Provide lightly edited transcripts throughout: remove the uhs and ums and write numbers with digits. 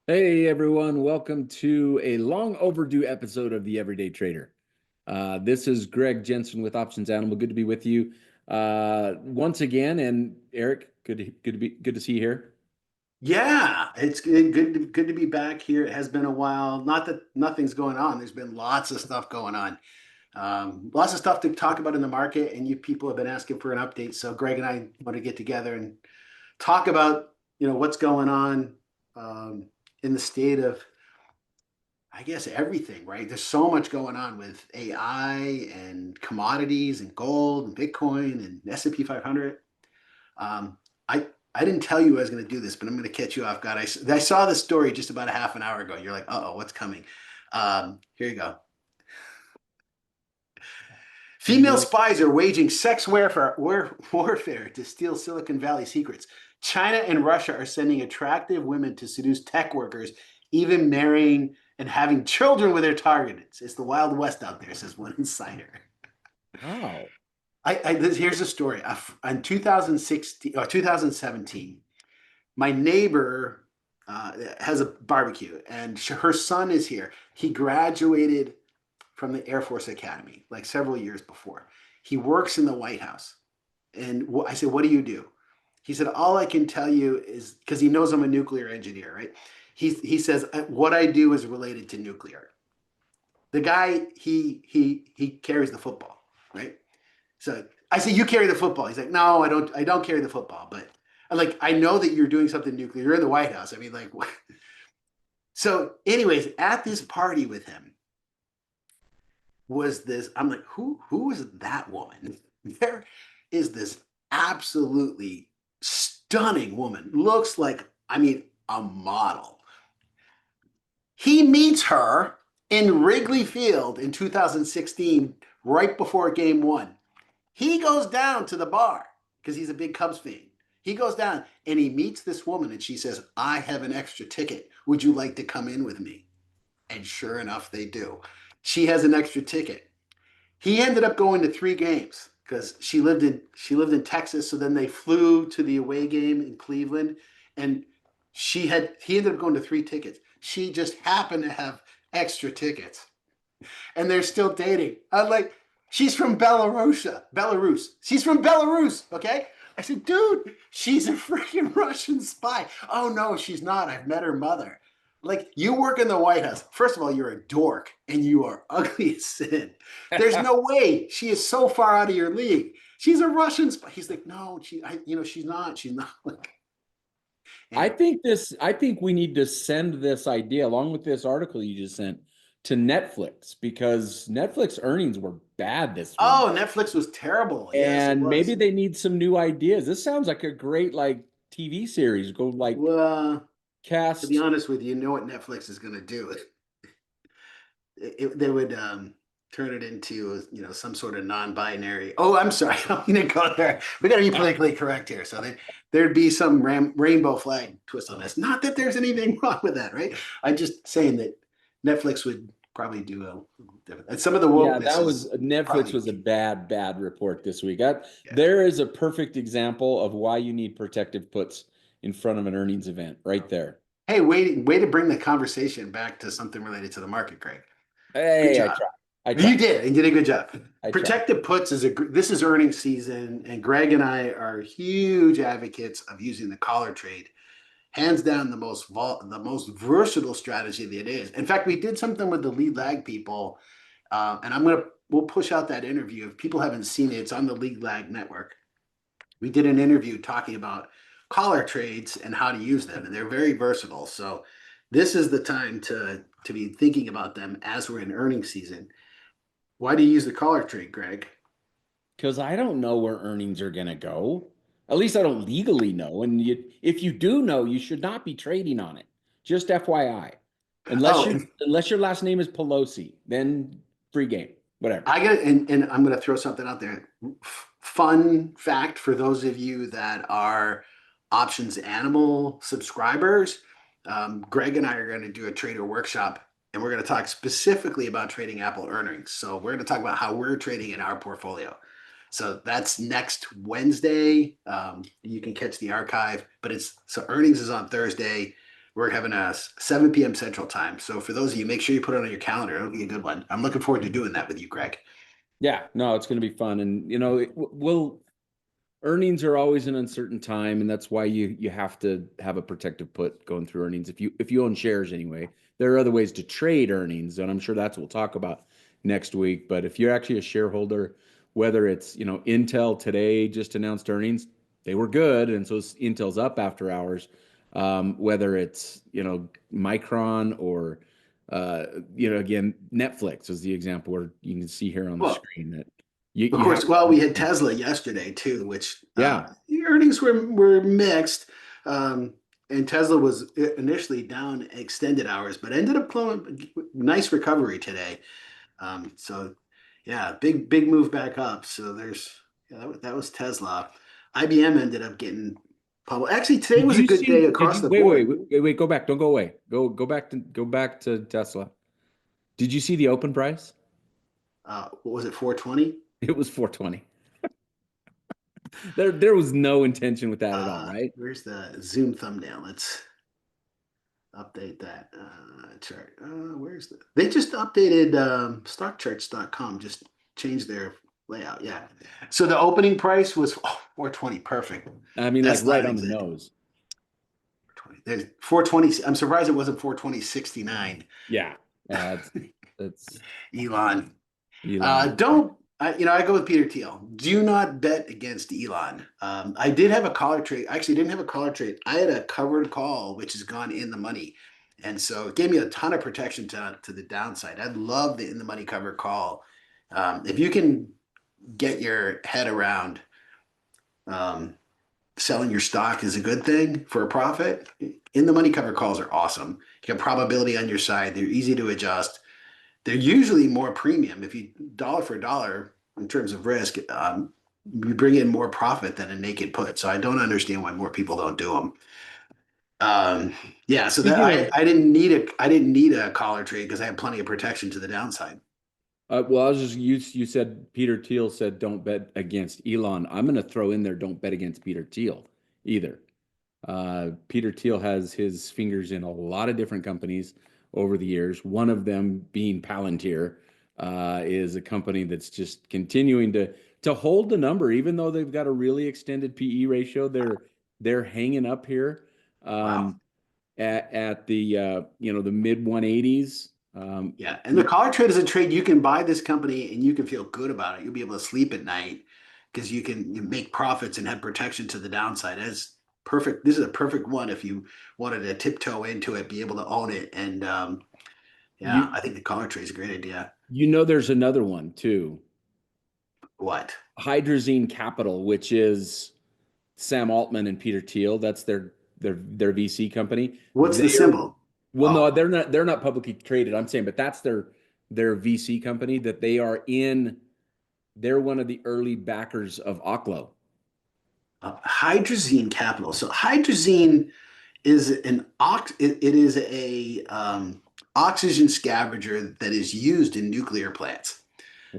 Hey everyone, welcome to a long overdue episode of the Everyday Trader. This is Greg Jensen with OptionsANIMal. Good to be with you once again. And Eric, good to see you here. Yeah, it's good to be back here. It has been a while. Not that nothing's going on. There's been lots of stuff going on. Lots of stuff to talk about in the market, and you people have been asking for an update. So Greg and I want to get together and talk about what's going on in the state of, I guess, everything, right? There's so much going on with AI and commodities and gold and Bitcoin and S&P 500. Um, I didn't tell you I was going to do this, but I'm going to catch you off guard. I saw the story just about a half an hour ago. You're like, uh-oh, what's coming? Here you go. Female No. spies are waging sex warfare to steal Silicon Valley secrets. China and Russia are sending attractive women to seduce tech workers, even marrying and having children with their targets. It's the Wild West out there, says one insider. Wow. Here's a story. In 2016 or 2017, my neighbor has a barbecue, and her son is here. He graduated from the Air Force Academy like several years before. He works in the White House. And I said, "What do you do?" He said, "All I can tell you is," because he knows I'm a nuclear engineer, right? He says, "What I do is related to nuclear." The guy, he carries the football, right? So I said, "You carry the football." He's like, "No, I don't carry the football." But I'm like, "I know that you're doing something nuclear. You're in the White House." I mean, like, what? So, anyways, at this party with him was this. I'm like, who is that woman? There is this absolutely stunning woman. Looks like, I mean, a model. He meets her in Wrigley Field in 2016, right before game one. He goes down to the bar because he's a big Cubs fan. He goes down and he meets this woman, and she says, "I have an extra ticket. Would you like to come in with me?" And sure enough, they do. She has an extra ticket. He ended up going to 3 games because she lived in Texas. So then they flew to the away game in Cleveland, and he ended up going to 3 tickets. She just happened to have extra tickets, and they're still dating. I'm like, she's from Belarus. She's from Belarus. Okay. I said, "Dude, she's a freaking Russian spy." "Oh no, she's not. I've met her mother." Like, you work in the White House. First of all, you're a dork and you are ugly as sin. There's no way she is so far out of your league. She's a Russian spy. He's like, "No, she's not. She's not." Like, anyway. I think we need to send this idea along with this article you just sent to Netflix because Netflix earnings were bad this week. Oh, Netflix was terrible. Yes, it And maybe was. they need some new ideas. This sounds like a great TV series. Go Well, to be cast. honest with you, you know what Netflix is going to do? They would turn it into some sort of non-binary. Oh, I'm sorry, I'm going to go there. We got to be politically correct here. So there'd be some rainbow flag twist on this. Not that there's anything wrong with that, right? I'm just saying that Netflix would probably do a little different. And some of the Yeah, wokeness that was is Netflix probably, was a bad report this week. yeah. There is a perfect example of why you need protective puts in front of an earnings event right there. Hey, way to bring the conversation back to something related to the market, Greg. Good Hey, I job. tried. I You tried. did, and did a good jovol. I tried. Protected puts this is earnings season, and Greg and I are huge advocates of using the collar trade. Hands down, the most versatile strategy that it is. In fact, we did something with the lead lag people, and we'll push out that interview. If people haven't seen it, it's on the lead lag network. We did an interview talking about collar trades and how to use them, and they're very versatile. So this is the time to be thinking about them as we're in earnings season. Why do you use the collar trade, Greg? Because I don't know where earnings are going to go. At least I don't legally know. And if you do know, you should not be trading on it. Just FYI. Oh, and Unless your last name is Pelosi, then free game. Whatever. and I'm gonna throw something out there. Fun fact for those of you that are OptionsANIMal subscribers. Greg and I are going to do a trader workshop, and we're going to talk specifically about trading Apple earnings. So we're going to talk about how we're trading in our portfolio. So that's next Wednesday. You can catch the archive, but earnings is on Thursday. We're having a 7 p.m. Central Time. So for those of you, make sure you put it on your calendar. It'll be a good one. I'm looking forward to doing that with you, Greg. Yeah, no, it's going to be fun. And, we'll earnings are always an uncertain time, and that's why you have to have a protective put going through earnings. If you own shares anyway, there are other ways to trade earnings, and I'm sure that's what we'll talk about next week. But if you're actually a shareholder, whether it's Intel today just announced earnings, they were good, and so Intel's up after hours. Whether it's Micron or again, Netflix is the example where you can see here on the Well, screen that of you have course, well, we had Tesla yesterday too, which yeah. the earnings were mixed. And Tesla was initially down extended hours, but ended up blowing nice recovery today. So yeah, big move back up. So that was Tesla. IBM ended up getting public. Actually, today Did was a you good see? day Did across you the wait, wait, board. wait, wait, go back. Don't go away. Go back to Tesla. Did you see the open price? What was it, 420? It was 420. There was no intention with that at all, right? Where's the Zoom thumbnail? Let's update that chart. Where's they just updated stockcharts.com, just changed their layout. Yeah. So the opening price was 420. Perfect. I mean, like That's not right an on the exit. nose. 420. There's 420. I'm surprised it wasn't 420.69. Yeah, that's Elon. Elon. Don't I go with Peter Thiel. Do not bet against Elon. I did have a collar trade. Actually, didn't have a collar trade. I had a covered call, which has gone in the money, and so it gave me a ton of protection to the downside. I love the in the money covered call. If you can get your head around um, selling your stock is a good thing for a profit. In the money covered calls are awesome. You have probability on your side. They're easy to adjust. They're usually more premium. If you dollar for dollar in terms of risk, you bring in more profit than a naked put. So I don't understand why more people don't do them. Yeah, so that Speaking of, I didn't need a collar trade because I had plenty of protection to the downside. well, I was just you said Peter Thiel said don't bet against Elon. I'm going to throw in there don't bet against Peter Thiel either. Peter Thiel has his fingers in a lot of different companies over the years. One of them being Palantir, is a company that's just continuing to hold the number, even though they've got a really extended PE ratio. They're hanging up here Wow. at the the mid 180s. Yeah, and the collar trade is a trade you can buy this company and you can feel good about it. You'll be able to sleep at night because you make profits and have protection to the downside. As perfect. This is a perfect one if you wanted to tiptoe into it, be able to own it, and yeah, you I think the collar trade is a great idea. there's another one too, What? Hydrazine Capital, which is Sam Altman and Peter Thiel. That's their VC company. What's the They're symbol? well, no, Oh, they're not publicly traded. I'm saying, but that's their VC company that they are in. They're one of the early backers of OKLO. hydrazine capital. So hydrazine is it is a oxygen scavenger that is used in nuclear plants.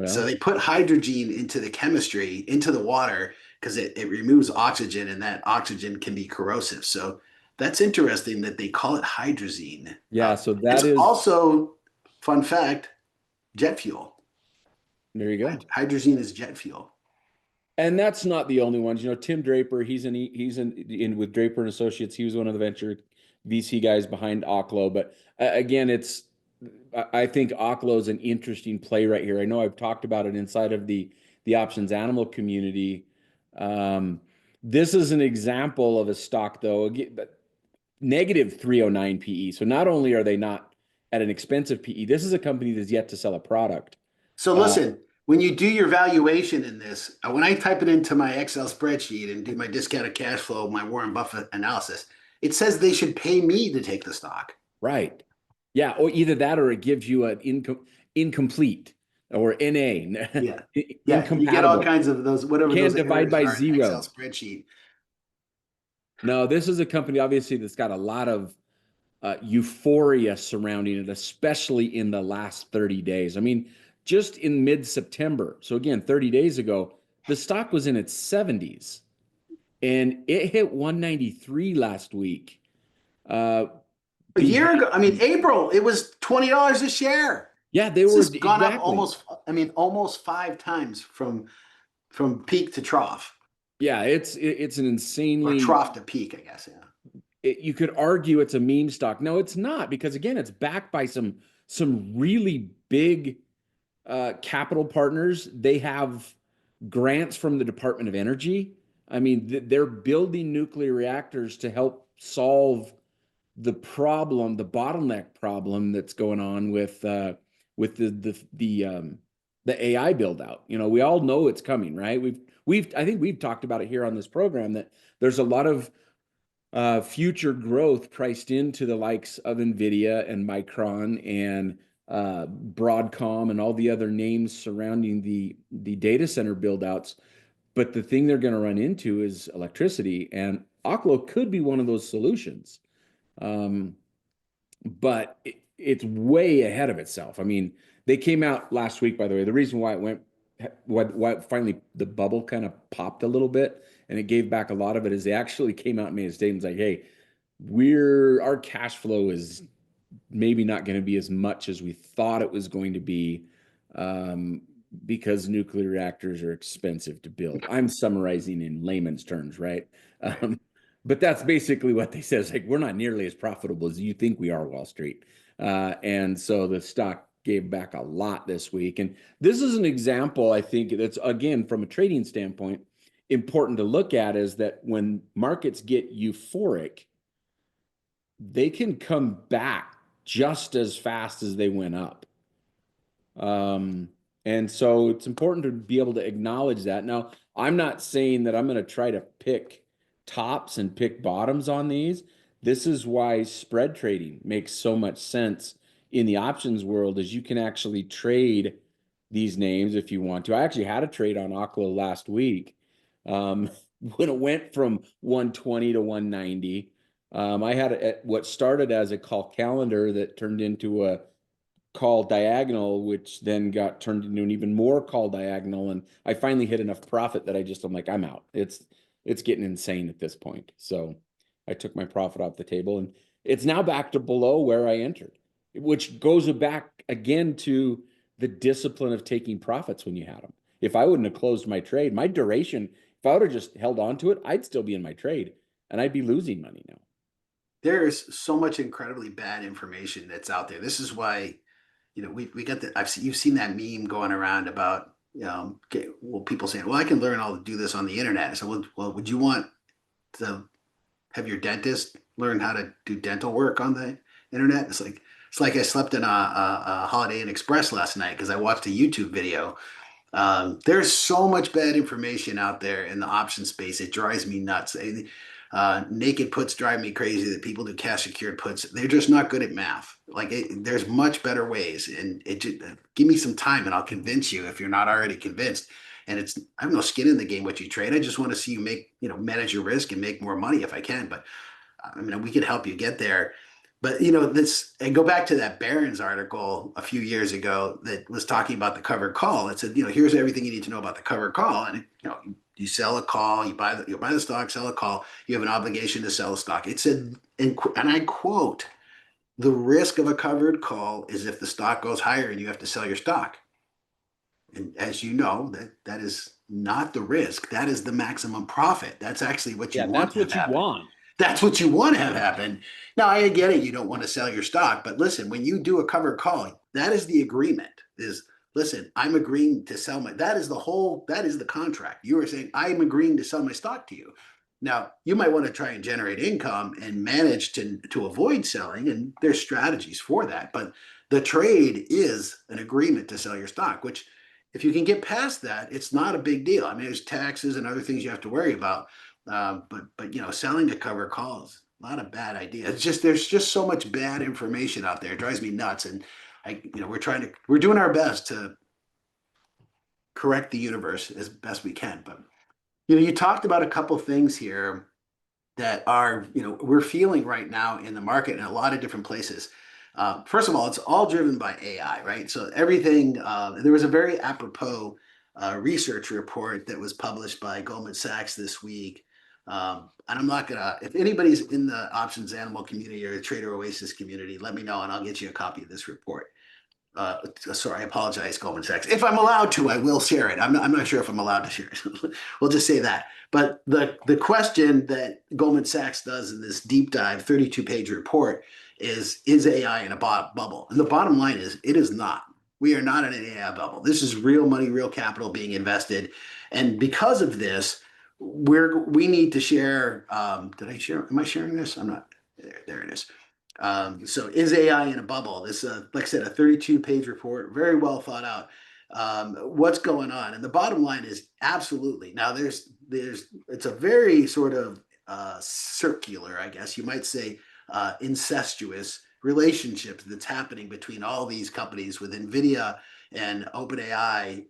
So Well, they put hydrogen into the chemistry, into the water, because it removes oxygen and that oxygen can be corrosive. So that's interesting that they call it hydrazine. yeah. So It's that is also, fun fact, jet fuel. there you go. Hydrazine is jet fuel. And that's not the only ones. Tim Draper, he's in with Draper and Associates. He was one of the venture VC guys behind OKLO. But again, I think OKLO is an interesting play right here. I know I've talked about it inside of the OptionsANIMAL community. This is an example of a stock though, negative 309 PE. So not only are they not at an expensive PE, this is a company that's yet to sell a product. So Uh, listen, when you do your valuation in this, when I type it into my Excel spreadsheet and do my discounted cash flow, my Warren Buffett analysis, it says they should pay me to take the stock. Right. Yeah, or either that or it gives you an incomplete or NA, Yeah. Yeah. You get all incompatible. kinds of those, You whatever can't those divide errors by are in the Excel zero. spreadsheet. No, this is a company obviously that's got a lot of euphoria surrounding it, especially in the last 30 days. I mean, just in mid-September. So again, 30 days ago, the stock was in its 70s and it hit 193 last week. Uh, A year ago, I mean, April, it was $20 a share. Yeah, they This were has gone up exactly. almost 5 times from peak to trough, Yeah, it's an or insanely. trough to peak, I guess. Yeah. You could argue it's a meme stock. No, it's not, because again, it's backed by some really big capital partners. They have grants from the Department of Energy. I mean, they're building nuclear reactors to help solve the problem, the bottleneck problem that's going on with the AI build out. You know, we all know it's coming, right? We've I think we've talked about it here on this program that there's a lot of future growth priced into the likes of Nvidia and Micron and Broadcom and all the other names surrounding the data center build outs. But the thing they're going to run into is electricity, and OKLO could be one of those solutions. Um, but it's way ahead of itself. I mean, they came out last week, by the way. The reason why it went, why finally the bubble kind of popped a little bit and it gave back a lot of it, is they actually came out and made a statement like, hey, our cash flow is maybe not going to be as much as we thought it was going to be, um, because nuclear reactors are expensive to build. I'm summarizing in layman's terms, right? Right. But that's basically what they said. It's like, we're not nearly as profitable as you think we are, Wall Street. And so the stock gave back a lot this week. And this is an example, I think, that's, again, from a trading standpoint, important to look at, is that when markets get euphoric, they can come back just as fast as they went up. Um, and so it's important to be able to acknowledge that. Now, I'm not saying that I'm going to try to pick tops and pick bottoms on these. This is why spread trading makes so much sense in the options world, is you can actually trade these names if you want to. I actually had a trade on AQUA last week. When it went from 120 to 190, I had what started as a call calendar that turned into a call diagonal, which then got turned into an even more call diagonal. And I finally hit enough profit that I'm like, I'm out. It's getting insane at this point. So I took my profit off the table, and it's now back to below where I entered, which goes back again to the discipline of taking profits when you had them. If I wouldn't have closed my trade, my duration, if I would have just held on to it, I'd still be in my trade and I'd be losing money now. There's so much incredibly bad information that's out there. This is why, we got you've seen that meme going around about, people saying, well, I can learn how to do this on the internet. So, well, would you want to have your dentist learn how to do dental work on the internet? It's like I slept in a Holiday Inn Express last night because I watched a YouTube video. There's so much bad information out there in the option space. It drives me nuts. Naked puts drive me crazy. That people do cash secured puts, they're just not good at math. There's much better ways, and give me some time, and I'll convince you if you're not already convinced. And I have no skin in the game what you trade. I just want to see you manage your risk and make more money if I can. But I mean, we could help you get there. But and go back to that Barron's article a few years ago that was talking about the covered call. It said, here's everything you need to know about the covered call. And you sell a call, you buy the stock, sell a call, you have an obligation to sell a stock. It said, and I quote, the risk of a covered call is if the stock goes higher and you have to sell your stock. And as you know, that is not the risk. That is the maximum profit. That's actually what you Yeah, want that's to have what you happen. want. That's what you want to have happen. Now, I get it. You don't want to sell your stock, but listen, when you do a covered call, that is the agreement. Listen, I'm agreeing to sell that is the contract. You are saying, I am agreeing to sell my stock to you. Now, you might want to try and generate income and manage to avoid selling, and there's strategies for that. But the trade is an agreement to sell your stock, which if you can get past that, it's not a big deal. I mean, there's taxes and other things you have to worry about. But selling a cover call is not a bad idea. There's just so much bad information out there. It drives me nuts. And we're doing our best to correct the universe as best we can. But you talked about a couple things here that are we're feeling right now in the market in a lot of different places. First of all, it's all driven by AI, right? So everything. There was a very apropos research report that was published by Goldman Sachs this week And I'm not gonna, if anybody's in the Options Animal community or the Trader Oasis community, let me know and I'll get you a copy of this report. Sorry, I apologize, Goldman Sachs. If I'm allowed to, I will share it. I'm not sure if I'm allowed to share it. We'll just say that. But the question that Goldman Sachs does in this deep dive 32-page report is AI in a bubble? And the bottom line is, it is not. We are not in an AI bubble. This is real money, real capital being invested. And because of this, we need to share. Did I share? Am I sharing this? I'm not. There it is. So is AI in a bubble? This, like I said, a 32-page report, very well thought out. What's going on? And the bottom line is absolutely. Now it's a very sort of circular, I guess you might say, incestuous relationship that's happening between all these companies with NVIDIA and OpenAI.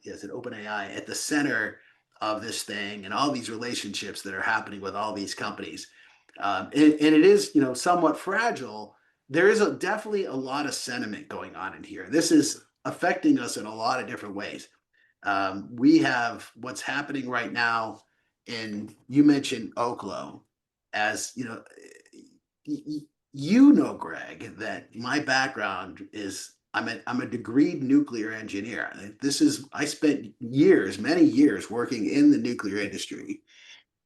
Yes, and OpenAI at the center of this thing, and all these relationships that are happening with all these companies. And it is, somewhat fragile. There is definitely a lot of sentiment going on in here. This is affecting us in a lot of different ways. We have what's happening right now, and you mentioned OKLO, as Greg, that my background is I'm a degreed nuclear engineer. I spent many years working in the nuclear industry.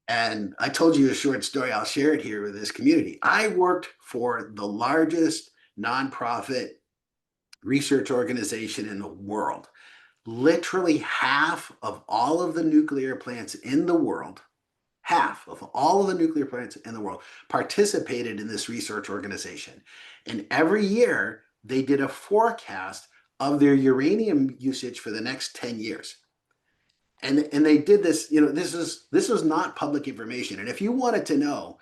And I told you a short story. I'll share it here with this community. I worked for the largest nonprofit research organization in the world. Literally half of all of the nuclear plants in the world, participated in this research organization. And every year they did a forecast of their uranium usage for the next 10 years. And they did this, this was not public information. And if you wanted to know,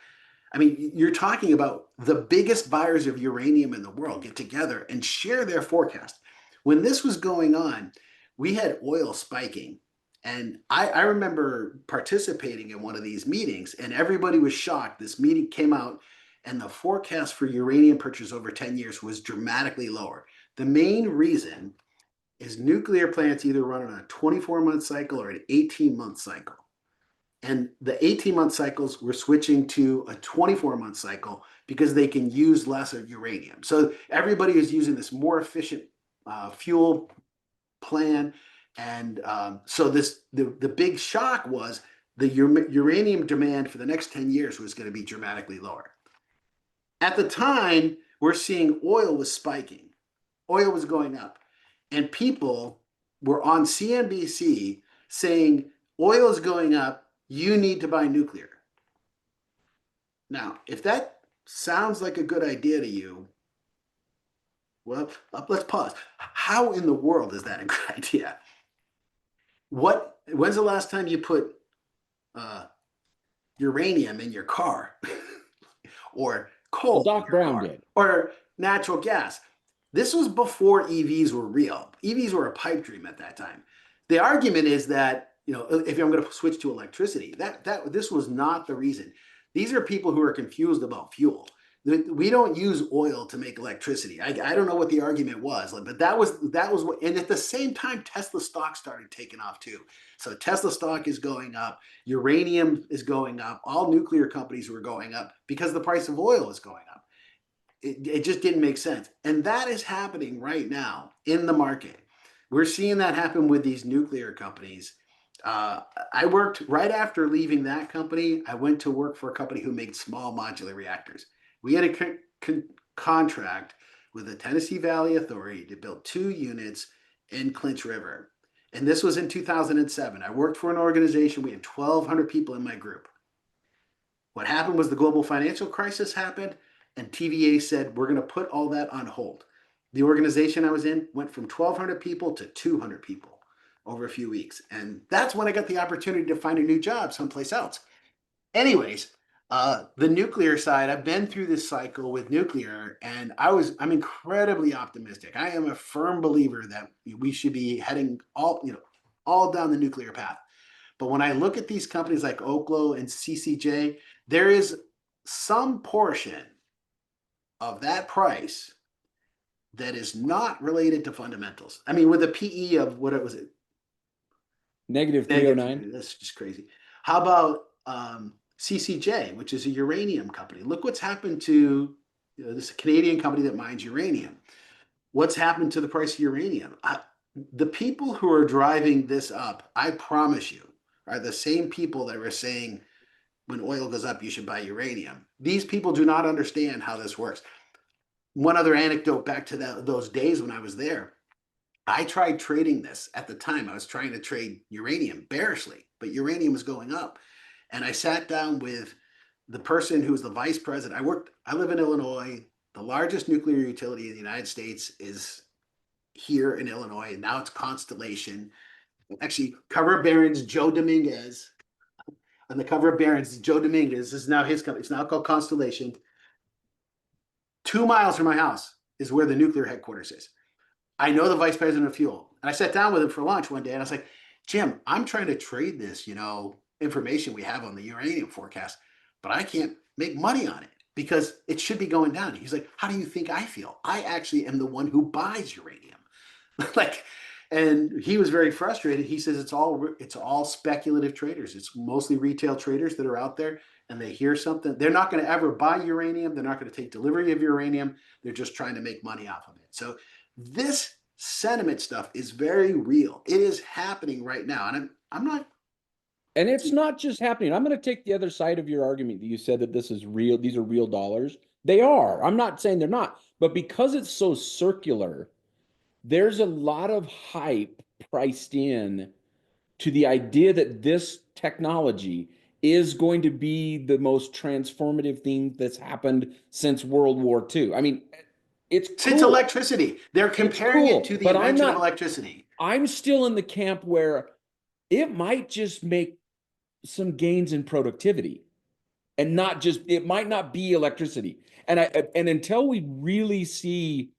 I mean, you're talking about the biggest buyers of uranium in the world get together and share their forecast. When this was going on, we had oil spiking. And I remember participating in one of these meetings, and everybody was shocked. This meeting came out, and the forecast for uranium purchase over 10 years was dramatically lower. The main reason is nuclear plants either run on a 24-month cycle or an 18-month cycle. And the 18-month cycles were switching to a 24-month cycle because they can use less of uranium. So everybody is using this more efficient fuel plan. And so the big shock was the uranium demand for the next 10 years was going to be dramatically lower. At the time, we're seeing oil was spiking. Oil was going up. And people were on CNBC saying, oil is going up, you need to buy nuclear. Now, if that sounds like a good idea to you, well, let's pause. How in the world is that a good idea? When's the last time you put uranium in your car? Or coal? Doc Brown did. Or natural gas? This was before EVs were real. EVs were a pipe dream at that time. The argument is that, if I'm going to switch to electricity, this was not the reason. These are people who are confused about fuel. We don't use oil to make electricity. I don't know what the argument was, but that was what, and at the same time, Tesla stock started taking off too. So Tesla stock is going up, uranium is going up, all nuclear companies were going up because the price of oil is going up. It just didn't make sense. And that is happening right now in the market. We're seeing that happen with these nuclear companies. I worked right after leaving that company. I went to work for a company who made small modular reactors. We had a contract with the Tennessee Valley Authority to build 2 units in Clinch River. And this was in 2007. I worked for an organization. We had 1,200 people in my group. What happened was the global financial crisis happened, and TVA said, we're going to put all that on hold. The organization I was in went from 1,200 people to 200 people over a few weeks. And that's when I got the opportunity to find a new job someplace else. Anyways, the nuclear side, I've been through this cycle with nuclear, and I'm incredibly optimistic. I am a firm believer that we should be heading all down the nuclear path. But when I look at these companies like OKLO and CCJ, there is some portion of that price that is not related to fundamentals. I mean, with a PE of what was it? Negative 309. That's just crazy. How about CCJ, which is a uranium company. Look what's happened to this Canadian company that mines uranium. What's happened to the price of uranium? The people who are driving this up, I promise you, are the same people that were saying when oil goes up, you should buy uranium. These people do not understand how this works. One other anecdote back to those days when I was there. I tried trading this at the time. I was trying to trade uranium bearishly, but uranium was going up. And I sat down with the person who was the vice president. I live in Illinois. The largest nuclear utility in the United States is here in Illinois, and now it's Constellation. Actually, cover of Barron's Joe Dominguez. On the cover of Barron's, Joe Dominguez. This is now his company. It's now called Constellation. 2 miles from my house is where the nuclear headquarters is. I know the vice president of fuel. And I sat down with him for lunch one day and I was like, Jim, I'm trying to trade this, information we have on the uranium forecast, but I can't make money on it because it should be going down. He's like, how do you think I feel? I actually am the one who buys uranium. And he was very frustrated. He says it's all speculative traders. It's mostly retail traders that are out there and they hear something. They're not going to ever buy uranium. They're not going to take delivery of uranium. They're just trying to make money off of it. So this sentiment stuff is very real. It is happening right now. And I'm not. And it's not just happening. I'm going to take the other side of your argument that you said that this is real. These are real dollars. They are. I'm not saying they're not. But because it's so circular, there's a lot of hype priced in to the idea that this technology is going to be the most transformative thing that's happened since World War II. I mean, it's cool. Since electricity. They're comparing it to the invention of electricity. I'm still in the camp where it might just make some gains in productivity and not just, it might not be electricity. And until we really see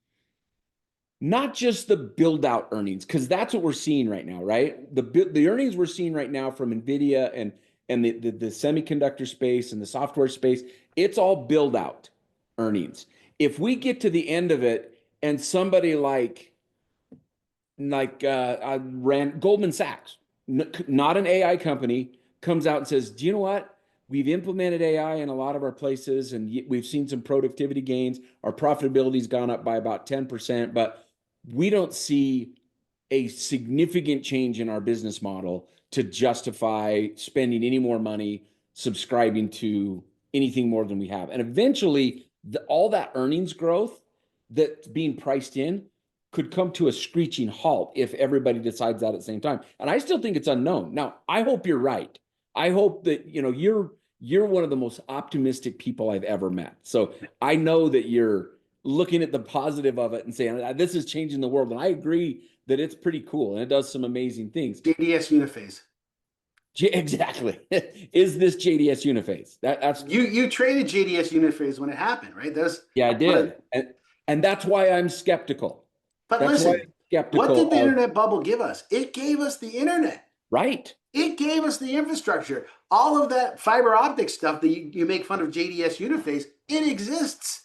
not just the build out earnings, because that's what we're seeing right now, right? The earnings we're seeing right now from NVIDIA and the semiconductor space and the software space, it's all build out earnings. If we get to the end of it and somebody like Goldman Sachs, not an AI company, comes out and says, do you know what? We've implemented AI in a lot of our places and we've seen some productivity gains. Our profitability's gone up by about 10%, but we don't see a significant change in our business model to justify spending any more money subscribing to anything more than we have. And eventually, all that earnings growth that's being priced in could come to a screeching halt if everybody decides that at the same time. And I still think it's unknown. Now, I hope you're right. I hope that you're one of the most optimistic people I've ever met. So I know that you're looking at the positive of it and saying, this is changing the world. And I agree that it's pretty cool and it does some amazing things. JDS Uniphase. Exactly. Is this JDS Uniphase? That's you traded JDS Uniphase when it happened, right? I did. And that's why I'm skeptical. But that's listen, what did the internet bubble give us? It gave us the internet. Right. It gave us the infrastructure. All of that fiber optic stuff that you make fun of JDS Uniphase, it exists.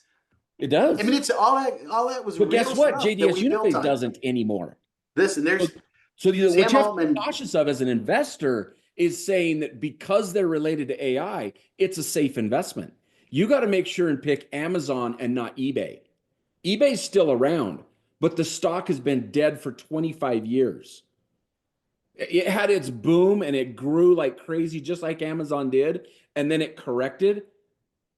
It does. I mean, it's all that was. But guess what? JDS Uniphase doesn't anymore. Listen, there's so what you have to be cautious of as an investor is saying that because they're related to AI, it's a safe investment. You got to make sure and pick Amazon and not eBay. eBay's still around, but the stock has been dead for 25 years. It had its boom and it grew like crazy, just like Amazon did. And then it corrected.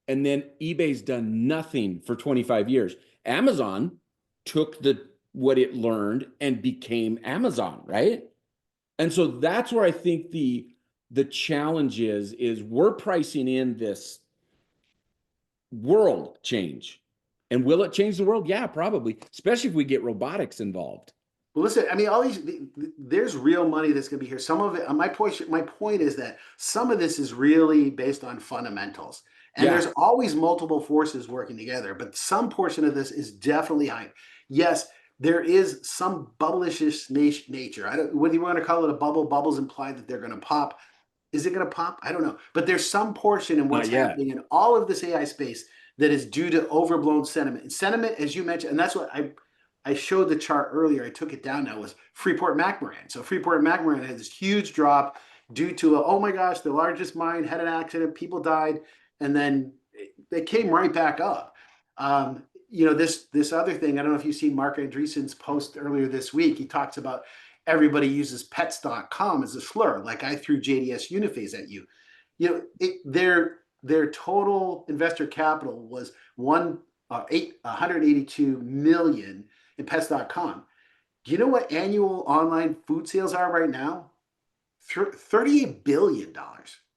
And then eBay's done nothing for 25 years. Amazon took what it learned and became Amazon, right? And so that's where I think the challenge is we're pricing in this world change. And will it change the world? Yeah, probably, especially if we get robotics involved. Well, listen, I mean, there's real money that's going to be here. Some of it, my point is that some of this is really based on fundamentals. And there's always multiple forces working together, but some portion of this is definitely hype. Yes, there is some bubblish nature. Whether you want to call it a bubble, bubbles imply that they're going to pop. Is it going to pop? I don't know. But there's some portion in what's happening in all of this AI space that is due to overblown sentiment. And sentiment, as you mentioned, and that's what I showed the chart earlier. I took it down now, was Freeport-McMoRan. So Freeport-McMoRan had this huge drop. due to oh my gosh, the largest mine had an accident, people died, and then they came right back up. This other thing, I don't know if you've seen Mark Andreessen's post earlier this week. He talks about everybody uses pets.com as a slur, like I threw JDS Uniphase at you. Their total investor capital was 182 million in pets.com. Do you know what annual online food sales are right now? $38 billion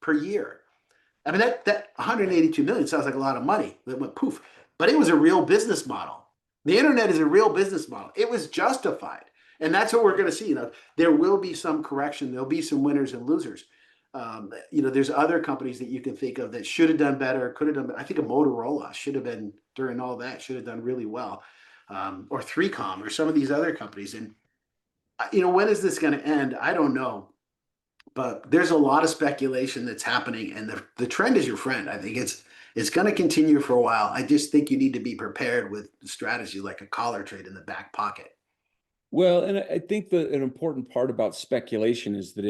per year. I mean, that 182 million sounds like a lot of money that went poof, but it was a real business model. The internet is a real business model. It was justified. And that's what we're going to see. There will be some correction. There'll be some winners and losers. There's other companies that you can think of that should have done better, could have done better. I think a Motorola should have been, during all that, should have done really well. Or 3Com or some of these other companies. And, when is this going to end? I don't know. But there's a lot of speculation that's happening, and the trend is your friend. I think it's going to continue for a while. I just think you need to be prepared with a strategy like a collar trade in the back pocket. Well, and I think that an important part about speculation is that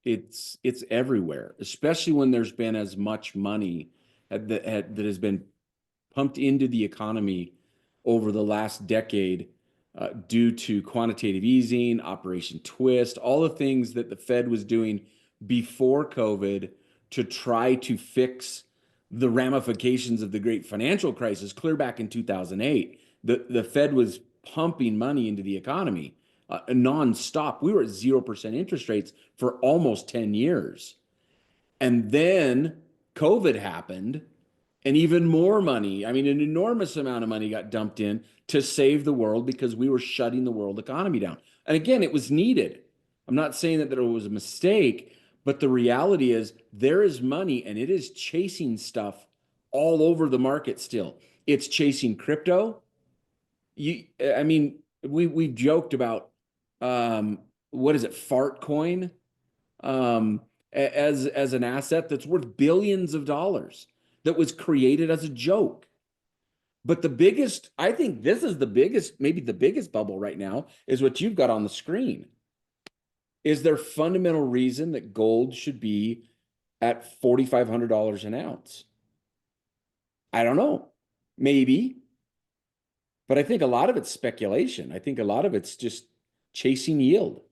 it's everywhere, especially when there's been as much money that has been pumped into the economy over the last decade due to quantitative easing, Operation Twist, all the things that the Fed was doing before COVID to try to fix the ramifications of the great financial crisis clear back in 2008. The Fed was pumping money into the economy nonstop. We were at 0% interest rates for almost 10 years. And then COVID happened, and even more money, I mean, an enormous amount of money got dumped in to save the world because we were shutting the world economy down. And again, it was needed. I'm not saying that there was a mistake, but the reality is there is money and it is chasing stuff all over the market still. It's chasing crypto. We've joked about what is it, fart coin, as an asset that's worth billions of dollars that was created as a joke. But I think this is the biggest, maybe the biggest bubble right now is what you've got on the screen. Is there fundamental reason that gold should be at $4,500 an ounce? I don't know. Maybe. But I think a lot of it's speculation. I think a lot of it's just chasing yield.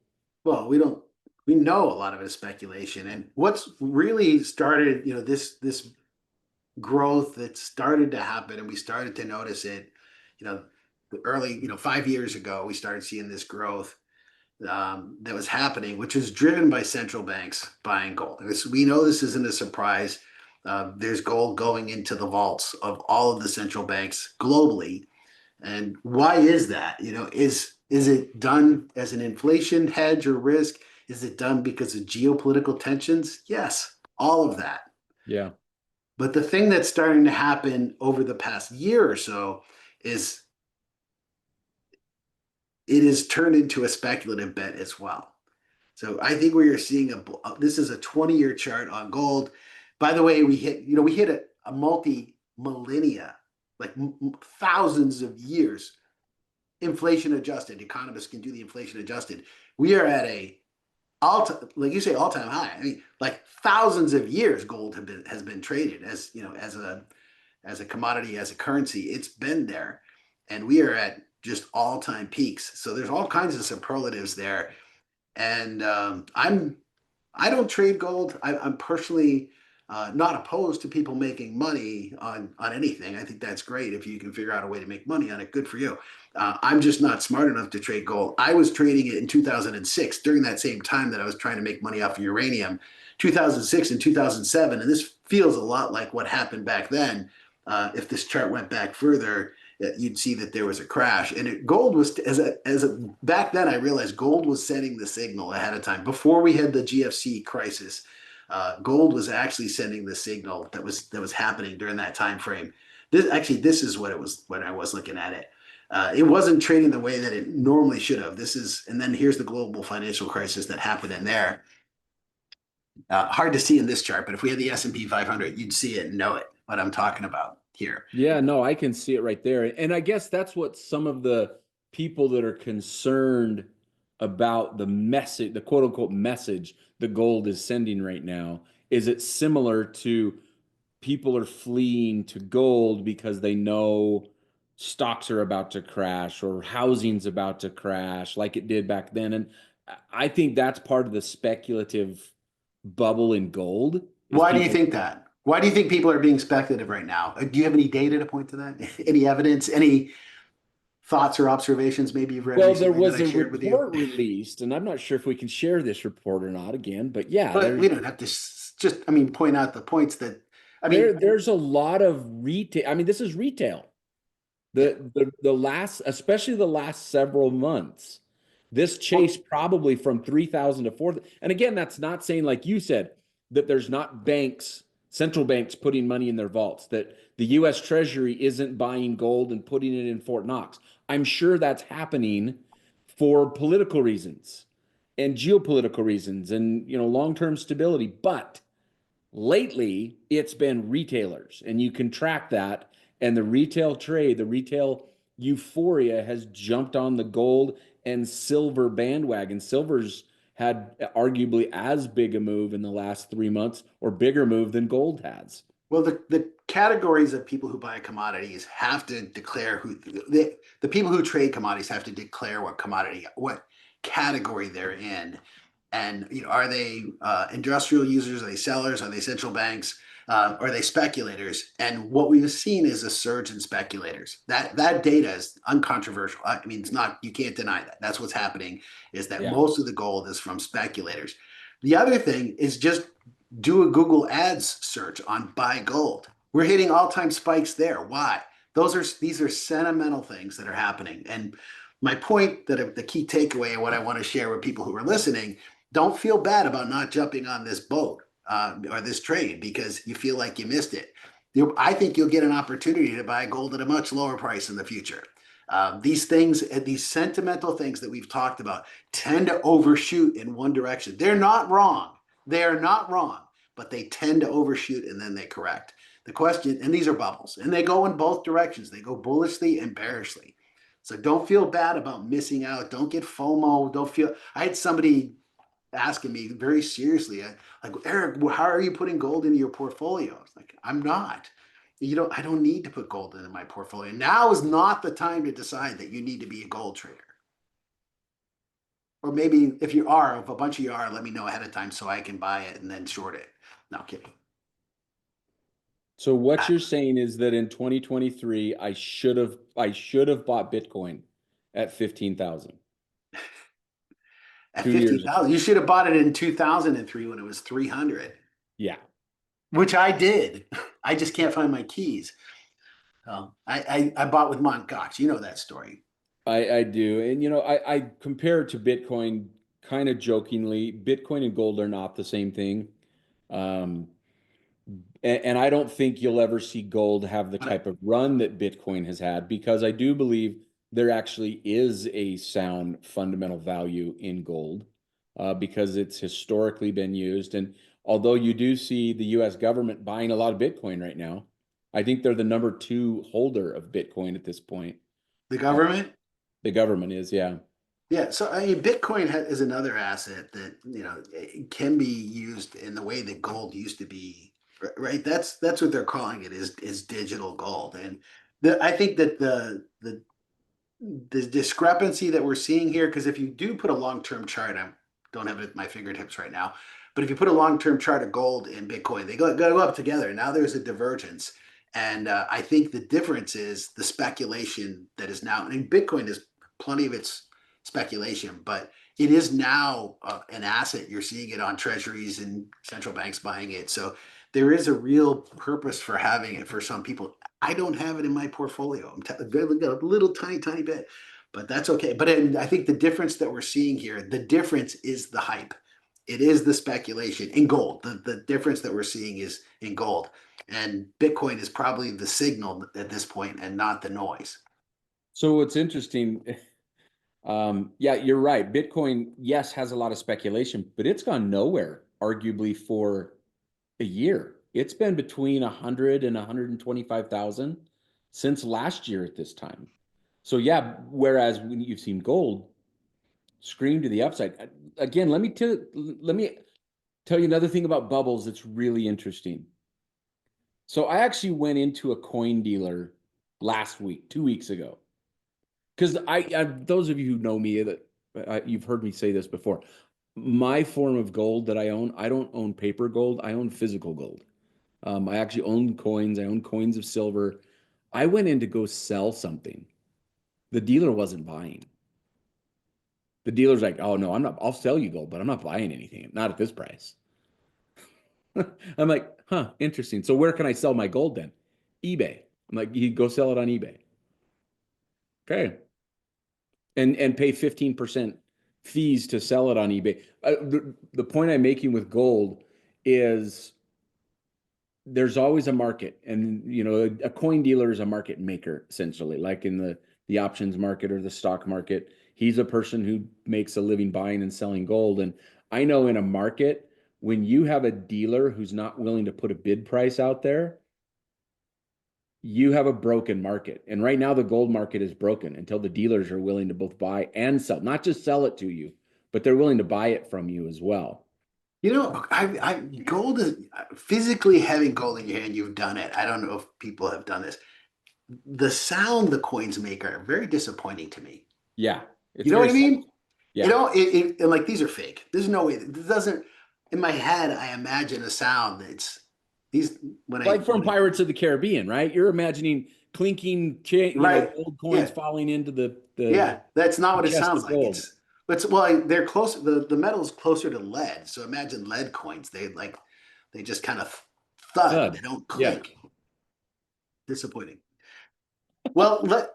Well, we know a lot of it is speculation. And what's really started, this growth that started to happen, and we started to notice it, the early, 5 years ago, we started seeing this growth that was happening, which was driven by central banks buying gold. We know this isn't a surprise. There's gold going into the vaults of all of the central banks globally. And why is that? Is it done as an inflation hedge or risk? Is it done because of geopolitical tensions? Yes, all of that. Yeah. But the thing that's starting to happen over the past year or so is it is turned into a speculative bet as well. So I think we are seeing this is a 20-year chart on gold. By the way, we hit a multi-millennia, like thousands of years, inflation adjusted. Economists can do the inflation adjusted. We are at like you say, all-time high. I mean, like thousands of years, gold has been traded as as a commodity, as a currency. It's been there, and we are at just all-time peaks. So there's all kinds of superlatives there, and I don't trade gold. I'm personally not opposed to people making money on anything. I think that's great if you can figure out a way to make money on it. Good for you. I'm just not smart enough to trade gold. I was trading it in 2006 during that same time that I was trying to make money off of uranium, 2006 and 2007. And this feels a lot like what happened back then. If this chart went back further, you'd see that there was a crash. And gold was, back then I realized gold was setting the signal ahead of time. Before we had the GFC crisis, gold was actually sending the signal that was happening during that time frame. This is what it was when I was looking at it. It wasn't trading the way that it normally should have. And then here's the global financial crisis that happened in there. Hard to see in this chart, but if we had the S&P 500, you'd see it and know it, what I'm talking about here. Yeah, no, I can see it right there. And I guess that's what some of the people that are concerned about the message, the quote unquote message the gold is sending right now? Is it similar to people are fleeing to gold because they know stocks are about to crash or housing's about to crash like it did back then? And I think that's part of the speculative bubble in gold is Why do you people. think that? Why do you think people are being speculative right now? Do you have any data to point to that? Any evidence? Any thoughts or observations maybe you've read Well, there recently that was I a shared with you? report released, and I'm not sure if we can share this report or not again, but yeah, But we don't have to just, I mean, point out the points that, I mean, there's a lot of retail. I mean, this is retail. yeah. The last, especially the last several months, this chase Well, probably from 3,000 to 4,000. And again, that's not saying, like you said, that there's not banks, central banks putting money in their vaults, that the US Treasury isn't buying gold and putting it in Fort Knox. I'm sure that's happening for political reasons and geopolitical reasons and long-term stability. But lately, it's been retailers, and you can track that. And the retail trade, the retail euphoria has jumped on the gold and silver bandwagon. Silver's had arguably as big a move in the last 3 months or bigger move than gold has. well, the categories of people who buy commodities have to declare who the people who trade commodities have to declare what category they're in. And are they industrial users? Are they sellers? Are they central banks? Are they speculators? And what we've seen is a surge in speculators. That data is uncontroversial. I mean, it's not, you can't deny that. That's what's happening, is that Yeah. most of the gold is from speculators. The other thing is just do a Google Ads search on buy gold. We're hitting all-time spikes there. Why? These are sentimental things that are happening. And my point, that the key takeaway and what I want to share with people who are listening, don't feel bad about not jumping on this boat or this trade because you feel like you missed it. I think you'll get an opportunity to buy gold at a much lower price in the future. These things, these sentimental things that we've talked about, tend to overshoot in one direction. They're not wrong. They are not wrong, but they tend to overshoot and then they correct. The question, and these are bubbles, and they go in both directions. They go bullishly and bearishly. So don't feel bad about missing out. Don't get FOMO. Don't feel. I had somebody asking me very seriously, like, Eric, how are you putting gold into your portfolio? It's like, I'm not. I don't need to put gold into my portfolio. Now is not the time to decide that you need to be a gold trader. Or maybe if a bunch of you are, let me know ahead of time so I can buy it and then short it. No kidding. So what you're saying is that in 2023, I should have bought Bitcoin at 15,000 At 2 years ago. 50,000, you should have bought it in 2003 when it was 300, Yeah. which I did. I just can't find my keys. I bought with Mt. Gox. You know that story. I do. And I compare it to Bitcoin kind of jokingly. Bitcoin and gold are not the same thing. Um, and I don't think you'll ever see gold have the But type of run that Bitcoin has had because I do believe there actually is a sound fundamental value in gold because it's historically been used. And although you do see the US government buying a lot of Bitcoin right now, I think they're the number two holder of Bitcoin at this point. the Uh, government, the government is, yeah. yeah. So I mean, Bitcoin is another asset that it can be used in the way that gold used to be. Right. That's what they're calling it, is digital gold. And I think that the discrepancy that we're seeing here, because if you do put a long-term chart, I don't have it at my fingertips right now, but if you put a long-term chart of gold and Bitcoin, they go up together. Now there's a divergence. And I think the difference is the speculation that is now, and Bitcoin is plenty of its speculation, but it is now an asset. You're seeing it on treasuries and central banks buying it. So there is a real purpose for having it for some people. I don't have it in my portfolio. I've got a little tiny bit, but that's okay. But I think the difference that we're seeing here, the difference is the hype. It is the speculation in gold. The difference that we're seeing is in gold. And Bitcoin is probably the signal at this point and not the noise. So what's interesting, yeah, you're right. Bitcoin, yes, has a lot of speculation, but it's gone nowhere, arguably for a year. It's been between 100 and 125,000 since last year at this time. So yeah, whereas when you've seen gold, scream to the upside. Again, let me tell you another thing about bubbles that's really interesting. So I actually went into a coin dealer last week, 2 weeks ago, because those of you who know me, that you've heard me say this before. My form of gold that I own, I don't own paper gold. I own physical gold. I actually own coins. I own coins of silver. I went in to go sell something. The dealer wasn't buying. The dealer's like, "Oh no, I'm not. I'll sell you gold, but I'm not buying anything. Not at this price." I'm like, "Huh, interesting. So where can I sell my gold then?" eBay. I'm like, "You go sell it on eBay." Okay. And pay 15% fees to sell it on eBay. The point I'm making with gold is there's always a market, and a coin dealer is a market maker essentially, like in the options market or the stock market. He's a person who makes a living buying and selling gold. And I know in a market, when you have a dealer who's not willing to put a bid price out there, you have a broken market. And right now the gold market is broken until the dealers are willing to both buy and sell, not just sell it to you, but they're willing to buy it from you as well. Gold is physically having gold in your hand. You've done it. I don't know if people have done this. The sound the coins make are very disappointing to me. Yeah, You it's know what very I mean? subtle. Yeah. And like these are fake. There's no way. This doesn't. In my head, I imagine a sound that's these when I Like from Pirates of the Caribbean, right? You're imagining clinking, right. gold coins Yeah, falling into yeah. That's not the what it chest sounds of like. gold. It's well, they're close. The metal's closer to lead. So imagine lead coins. They just kind of thud. They Thud. don't Yeah. clink. Disappointing. Well,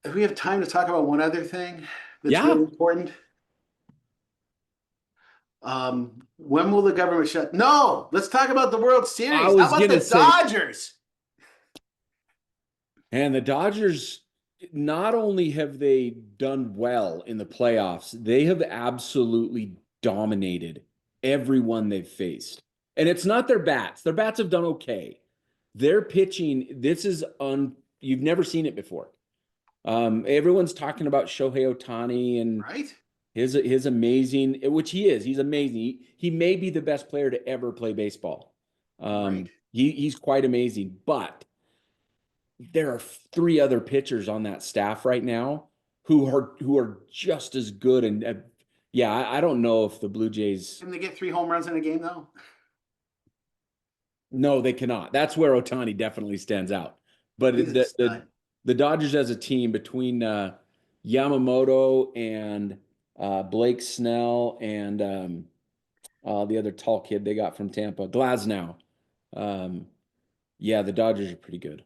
if we have time to talk about one other thing that's Yeah. really important. When will the government shut? No, let's talk about the World I Series. How was about gonna the say, Dodgers? and the Dodgers, not only have they done well in the playoffs, they have absolutely dominated everyone they've faced. And it's not their bats. Their bats have done okay. Their pitching, you've never seen it before. Everyone's talking about Shohei Ohtani and Right, his amazing, which he is. He's amazing. He may be the best player to ever play baseball. right. He's quite amazing, but there are three other pitchers on that staff right now who are just as good. And yeah, I don't know if the Blue Jays. Can they get 3 home runs in a game though? No, they cannot. That's where Ohtani definitely stands out. But He's a stud. the Dodgers as a team between Yamamoto and Blake Snell and the other tall kid they got from Tampa, Glasnow. Um, yeah, the Dodgers are pretty good.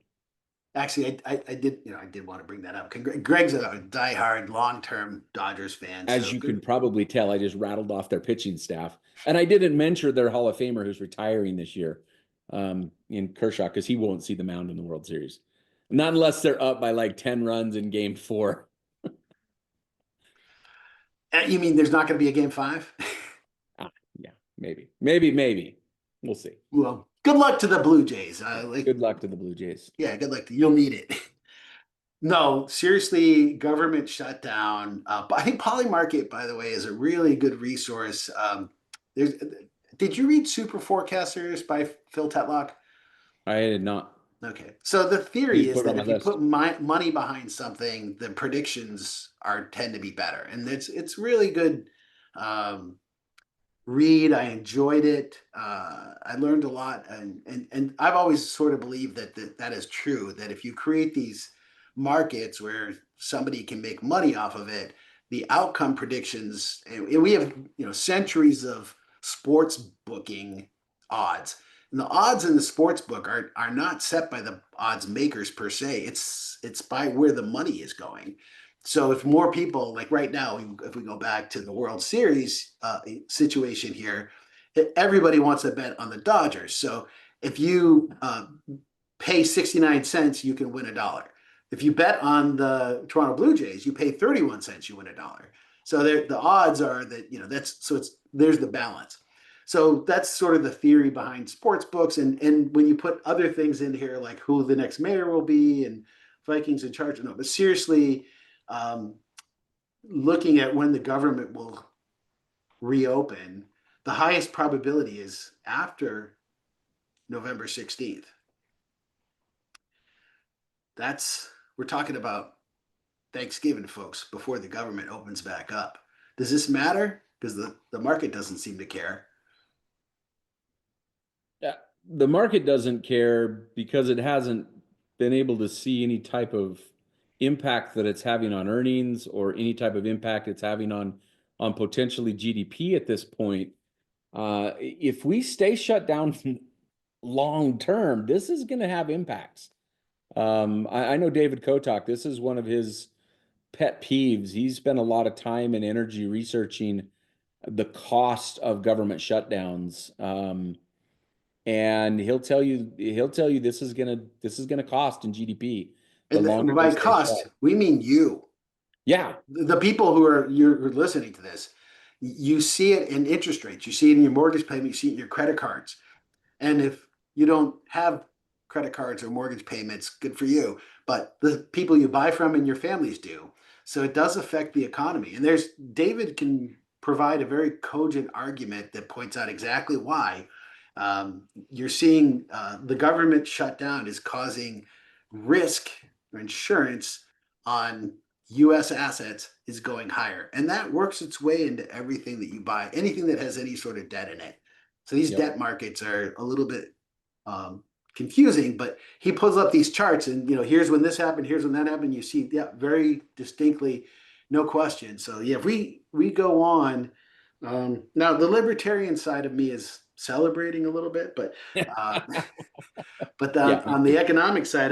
Actually, I did want to bring that up. Greg's a diehard, long-term Dodgers fan, As so you can good. probably tell, I just rattled off their pitching staff. And I didn't mention their Hall of Famer who's retiring this year in Kershaw because he won't see the mound in the World Series. Not unless they're up by like 10 runs in game 4. You mean there's not going to be a game 5? Yeah, maybe. We'll see. Well, good luck to the Blue Jays. Good luck to the Blue Jays. Yeah, good luck. You'll need it. No, seriously, government shutdown. But I think Polymarket, by the way, is a really good resource. There's, did you read Super Forecasters by Phil Tetlock? I did not. Okay, so the theory Please is put it on that my if you list. put money behind something, the predictions are tend to be better, and it's really good. Um, read. I enjoyed it. I learned a lot, and I've always sort of believed that is true. That if you create these markets where somebody can make money off of it, the outcome predictions, and we have centuries of sports booking odds. And the odds in the sports book are not set by the odds makers per se. It's by where the money is going. So if more people, like right now, if we go back to the World Series situation here, everybody wants to bet on the Dodgers. So if you pay 69 cents, you can win $1. If you bet on the Toronto Blue Jays, you pay 31 cents, you win $1. So the odds are that, there's the balance. So that's sort of the theory behind sports books. And when you put other things in here, like who the next mayor will be and Vikings and Chargers, no, but seriously, um, looking at when the government will reopen, the highest probability is after November 16th. We're talking about Thanksgiving, folks, before the government opens back up. Does this matter? Because the market doesn't seem to care. Yeah, the market doesn't care because it hasn't been able to see any type of impact that it's having on earnings or any type of impact it's having on potentially GDP at this point. If we stay shut down long term, this is going to have impacts. I know David Kotok, this is one of his pet peeves. He's spent a lot of time and energy researching the cost of government shutdowns. And he'll tell you this is gonna cost in GDP the And longer we by stay cost, shut. we mean you. Yeah, The people who are you're listening to this, you see it in interest rates, you see it in your mortgage payment, you see it in your credit cards. And if you don't have credit cards or mortgage payments, good for you. But the people you buy from and your families do. So it does affect the economy. And David can provide a very cogent argument that points out exactly why you're seeing the government shutdown is causing risk or insurance on US assets is going higher. And that works its way into everything that you buy, anything that has any sort of debt in it. So these yep. debt markets are a little bit confusing, but he pulls up these charts and, here's when this happened, here's when that happened. You see, yeah, very distinctly, no question. So yeah, if we go on, now the libertarian side of me is celebrating a little bit, but uh, but Yeah, me on the too. economic side,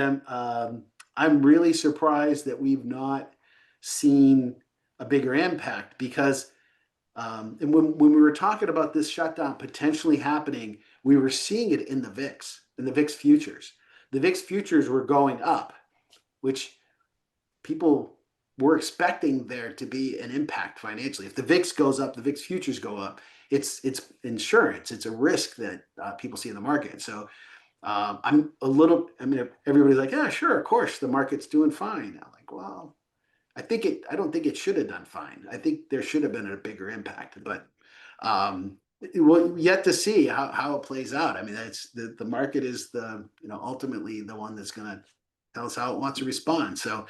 I'm really surprised that we've not seen a bigger impact because and when we were talking about this shutdown potentially happening, we were seeing it in the VIX, in the VIX futures. The VIX futures were going up, which people were expecting there to be an impact financially. If the VIX goes up, the VIX futures go up. It's insurance. It's a risk that people see in the market. So I'm a little. I mean, everybody's like, yeah, sure, of course, the market's doing fine. I'm like, well, I don't think it should have done fine. I think there should have been a bigger impact, but we'll yet to see how it plays out. I mean, that's the market is ultimately the one that's going to tell us how it wants to respond. So,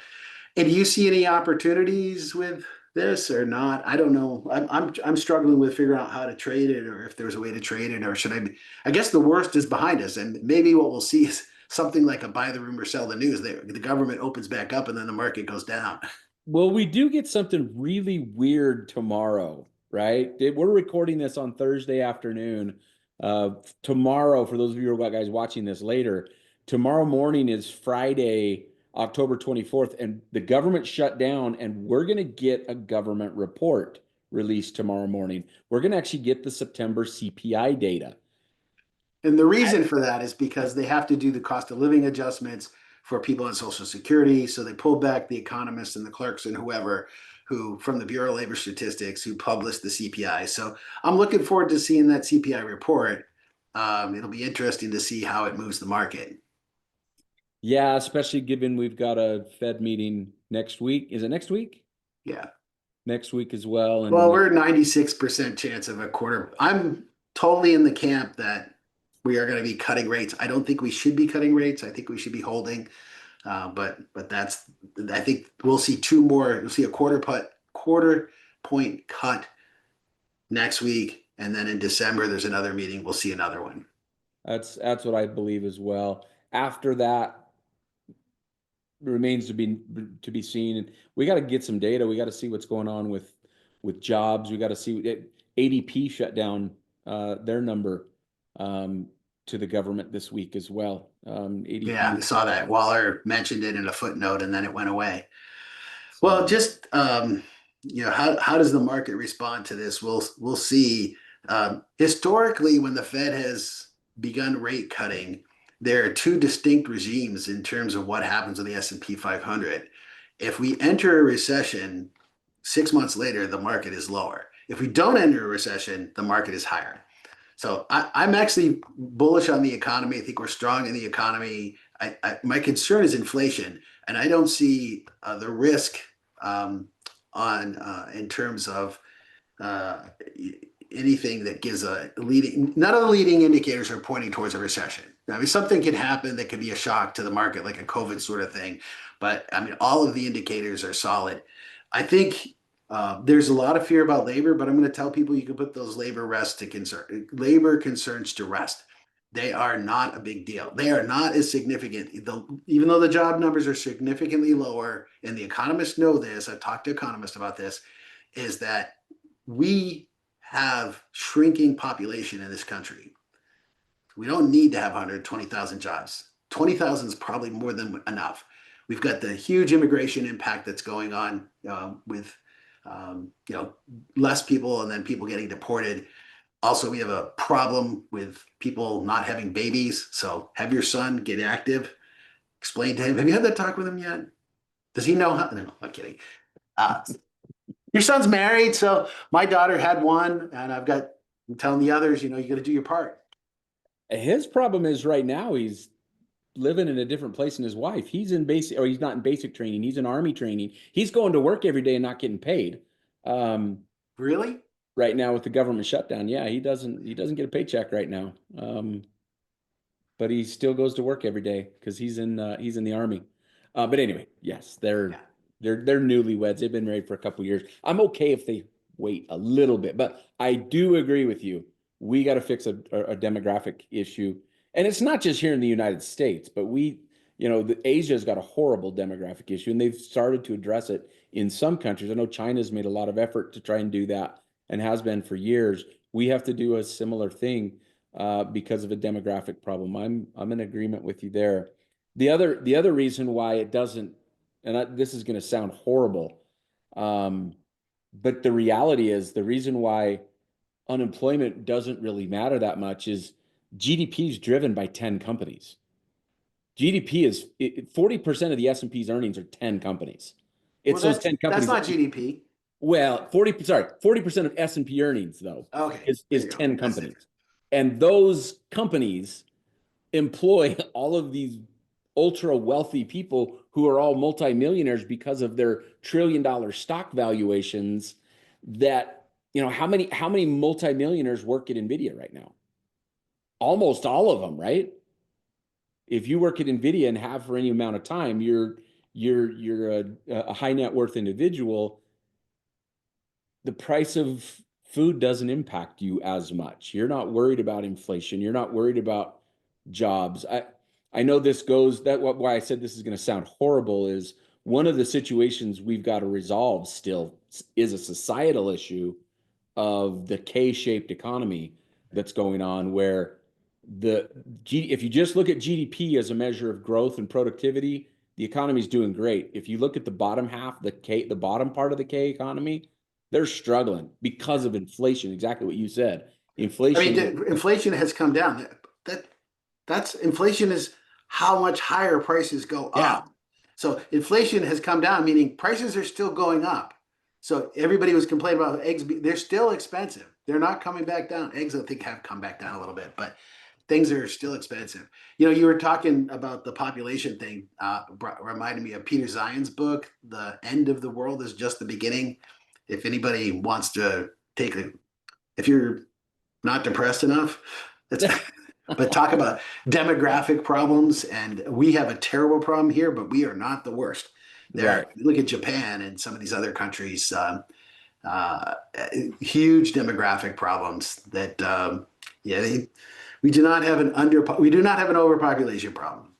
and do you see any opportunities with this or not? I don't know. I'm struggling with figuring out how to trade it or if there's a way to trade it or should I be, I guess the worst is behind us and maybe what we'll see is something like a buy the rumor, sell the news. The government opens back up and then the market goes down. Well, we do get something really weird tomorrow, right? We're recording this on Thursday afternoon. Tomorrow, for those of you guys watching this later, tomorrow morning is Friday, October 24th, and the government shut down, and we're going to get a government report released tomorrow morning. We're going to actually get the September CPI data. And the reason for that is because they have to do the cost of living adjustments for people on Social Security. So they pull back the economists and the clerks and whoever who from the Bureau of Labor Statistics who published the CPI. So I'm looking forward to seeing that CPI report. It'll be interesting to see how it moves the market. Yeah, especially given we've got a Fed meeting next week. Is it next week? Yeah. Next week as well. Well, And we're 96% chance of a quarter. I'm totally in the camp that we are going to be cutting rates. I don't think we should be cutting rates. I think we should be holding. But that's I think we'll see two more. We'll see a quarter point cut next week, and then in December there's another meeting. We'll see another one. that's what I believe as well. After that remains to be seen. And we got to get some data. We got to see what's going on with jobs. We got to see ADP shut down their number to the government this week as well. Yeah, ADP. I saw that. Waller mentioned it in a footnote, and then it went away. Well, So just how does the market respond to this? We'll see. Historically, when the Fed has begun rate cutting, there are two distinct regimes in terms of what happens with the S&P 500. If we enter a recession, 6 months later, the market is lower. If we don't enter a recession, the market is higher. So I'm actually bullish on the economy. I think we're strong in the economy. My concern is inflation, and I don't see the risk on in terms of uh, anything that gives a leading. None of the leading indicators are pointing towards a recession. I mean, something can happen that could be a shock to the market, like a COVID sort of thing. But I mean, all of the indicators are solid. I think there's a lot of fear about labor, but I'm going to tell people you can put those labor concerns to rest. They are not a big deal. They are not as significant. Even though the job numbers are significantly lower, and the economists know this, I've talked to economists about this, is that we have shrinking population in this country. We don't need to have 120,000 jobs. 20,000 is probably more than enough. We've got the huge immigration impact that's going on with less people and then people getting deported. Also, we have a problem with people not having babies. So have your son get active. Explain to him. Have you had that talk with him yet? Does he know how? No, I'm kidding. Uh, your son's married, so my daughter had one, and I'm telling the others, you got to do your part. His problem is right now he's living in a different place than his wife. He's in basic, or he's not in basic training. He's in army training. He's going to work every day and not getting paid. Really? Right now with the government shutdown, yeah, he doesn't get a paycheck right now. But he still goes to work every day because he's in the army. But anyway, yes, Yeah. they're newlyweds. They've been married for a couple years. I'm okay if they wait a little bit, but I do agree with you. We got to fix a demographic issue, and it's not just here in the United States, but Asia's got a horrible demographic issue, and they've started to address it in some countries. I know China's made a lot of effort to try and do that, and has been for years. We have to do a similar thing because of a demographic problem. I'm in agreement with you there. The other reason why it doesn't, and this is going to sound horrible, but the reality is the reason why unemployment doesn't really matter that much is GDP is driven by 10 companies. GDP is 40% of the S&P's earnings are 10 companies. It's Well, those 10 that's companies. not GDP. Well, 40% of S&P earnings though Okay, there is you go. 10 That's companies. different. And those companies employ all of these ultra wealthy people who are all multimillionaires because of their trillion-dollar stock valuations. That, how many multimillionaires work at Nvidia right now? Almost all of them, right? If you work at Nvidia and have for any amount of time, you're a high net worth individual. The price of food doesn't impact you as much. You're not worried about inflation. You're not worried about jobs. I know this goes that why I said this is going to sound horrible is one of the situations we've got to resolve still is a societal issue of the K-shaped economy that's going on where if you just look at GDP as a measure of growth and productivity, the economy is doing great. If you look at the bottom half, the bottom part of the K economy, they're struggling because of inflation. Exactly what you said. I mean, Inflation. inflation has come down. That's inflation is how much higher prices go Yeah. up. So inflation has come down, meaning prices are still going up. So everybody was complaining about eggs. They're still expensive. They're not coming back down. Eggs, I think, have come back down a little bit, but things are still expensive. You were talking about the population thing. Reminded me of Peter Zion's book, "The End of the World is Just the Beginning." If anybody wants to if you're not depressed enough, that's but talk about demographic problems, and we have a terrible problem here, but we are not the worst. Right. Look at Japan and some of these other countries, uh, huge demographic problems that, yeah, we do not have an overpopulation problem.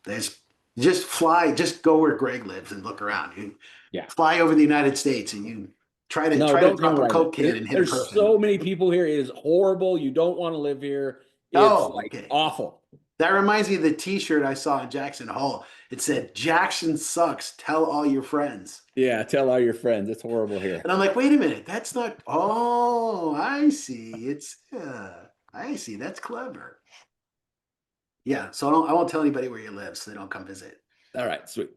Just go where Greg lives and look around. You Yeah. fly over the United States and you No, try to don't drop a write Coke can it. and hit a There's person. so many people here. It is horrible. You don't want to live here. It's Oh, like okay. awful. That reminds me of the T-shirt I saw in Jackson Hole. It said, "Jackson sucks. Tell all your friends." Yeah, tell all your friends. It's horrible here. And I'm like, wait a minute, that's not. Oh, I see. I see. That's clever. Yeah. So I won't tell anybody where you live, so they don't come visit. All right, sweet.